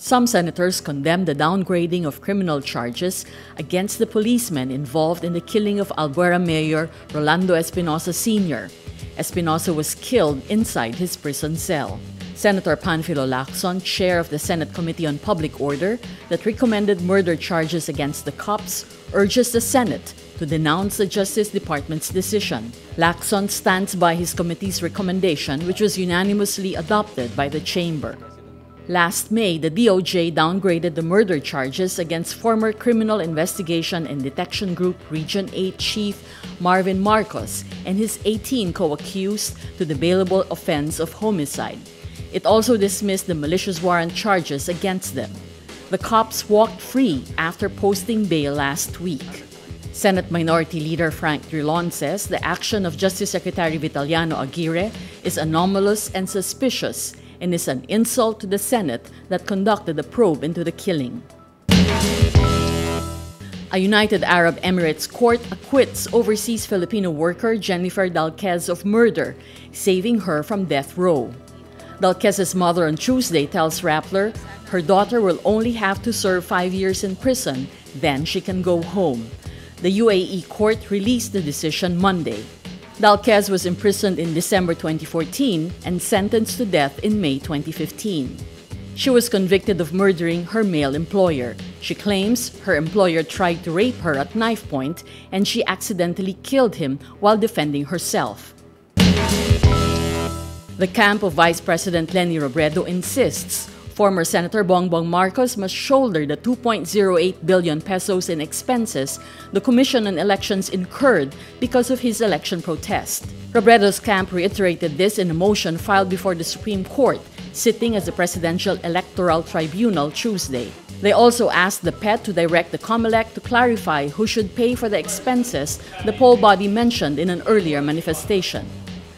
Some senators condemned the downgrading of criminal charges against the policemen involved in the killing of Albuera Mayor Rolando Espinosa Sr. Espinosa was killed inside his prison cell. Senator Panfilo Lacson, chair of the Senate Committee on Public Order that recommended murder charges against the cops, urges the Senate to denounce the Justice Department's decision. Lacson stands by his committee's recommendation, which was unanimously adopted by the chamber. Last May, the DOJ downgraded the murder charges against former Criminal Investigation and Detection Group Region 8 Chief Marvin Marcos and his 18 co-accused to the bailable offense of homicide. It also dismissed the malicious warrant charges against them. The cops walked free after posting bail last week. Senate Minority Leader Frank Drilon says the action of Justice Secretary Vitaliano Aguirre is anomalous and suspicious and is an insult to the Senate that conducted the probe into the killing. A United Arab Emirates court acquits overseas Filipino worker Jennifer Dalquez of murder, saving her from death row. Dalquez's mother on Tuesday tells Rappler her daughter will only have to serve 5 years in prison, then she can go home. The UAE court released the decision Monday. Dalquez was imprisoned in December 2014 and sentenced to death in May 2015. She was convicted of murdering her male employer. She claims her employer tried to rape her at knife point and she accidentally killed him while defending herself. The camp of Vice President Leni Robredo insists former Senator Bongbong Marcos must shoulder the 2.08 billion pesos in expenses the Commission on Elections incurred because of his election protest. Robredo's camp reiterated this in a motion filed before the Supreme Court, sitting as the Presidential Electoral Tribunal Tuesday. They also asked the PET to direct the COMELEC to clarify who should pay for the expenses the poll body mentioned in an earlier manifestation.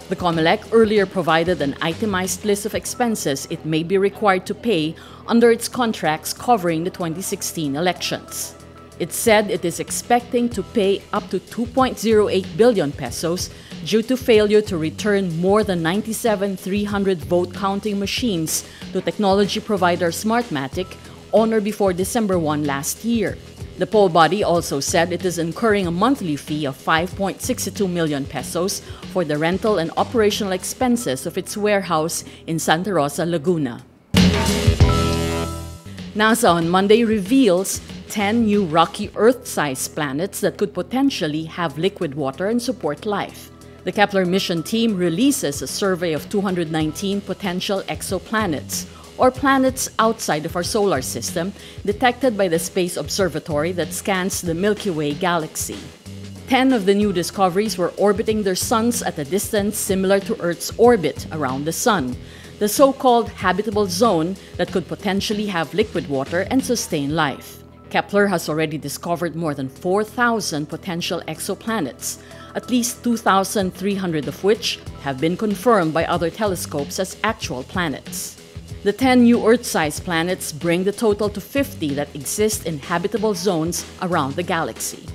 The COMELEC earlier provided an itemized list of expenses it may be required to pay under its contracts covering the 2016 elections. It said it is expecting to pay up to 2.08 billion pesos due to failure to return more than 97,300 vote counting machines to technology provider Smartmatic on or before December 1 last year. The poll body also said it is incurring a monthly fee of 5.62 million pesos for the rental and operational expenses of its warehouse in Santa Rosa, Laguna. NASA on Monday reveals 10 new rocky Earth-sized planets that could potentially have liquid water and support life. The Kepler mission team releases a survey of 219 potential exoplanets, or planets outside of our solar system, detected by the Space Observatory that scans the Milky Way galaxy. 10 of the new discoveries were orbiting their suns at a distance similar to Earth's orbit around the Sun, the so-called habitable zone that could potentially have liquid water and sustain life. Kepler has already discovered more than 4,000 potential exoplanets, at least 2,300 of which have been confirmed by other telescopes as actual planets. The 10 new Earth-sized planets bring the total to 50 that exist in habitable zones around the galaxy.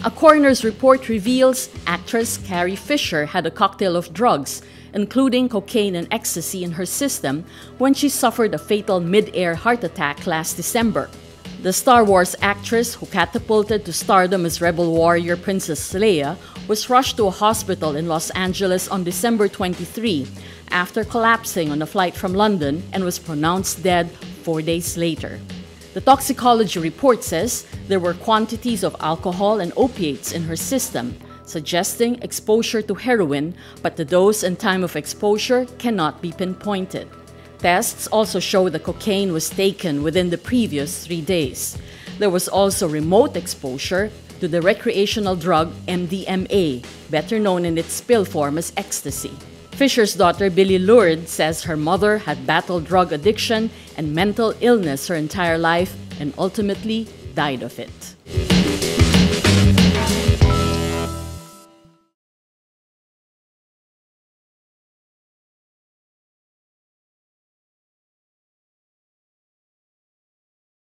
A coroner's report reveals actress Carrie Fisher had a cocktail of drugs, including cocaine and ecstasy, in her system when she suffered a fatal mid-air heart attack last December. The Star Wars actress, who catapulted to stardom as Rebel warrior Princess Leia, was rushed to a hospital in Los Angeles on December 23 after collapsing on a flight from London and was pronounced dead 4 days later. The toxicology report says there were quantities of alcohol and opiates in her system, suggesting exposure to heroin, but the dose and time of exposure cannot be pinpointed. Tests also show the cocaine was taken within the previous 3 days. There was also remote exposure to the recreational drug MDMA, better known in its pill form as ecstasy. Fisher's daughter, Billie Lourdes, says her mother had battled drug addiction and mental illness her entire life and ultimately died of it.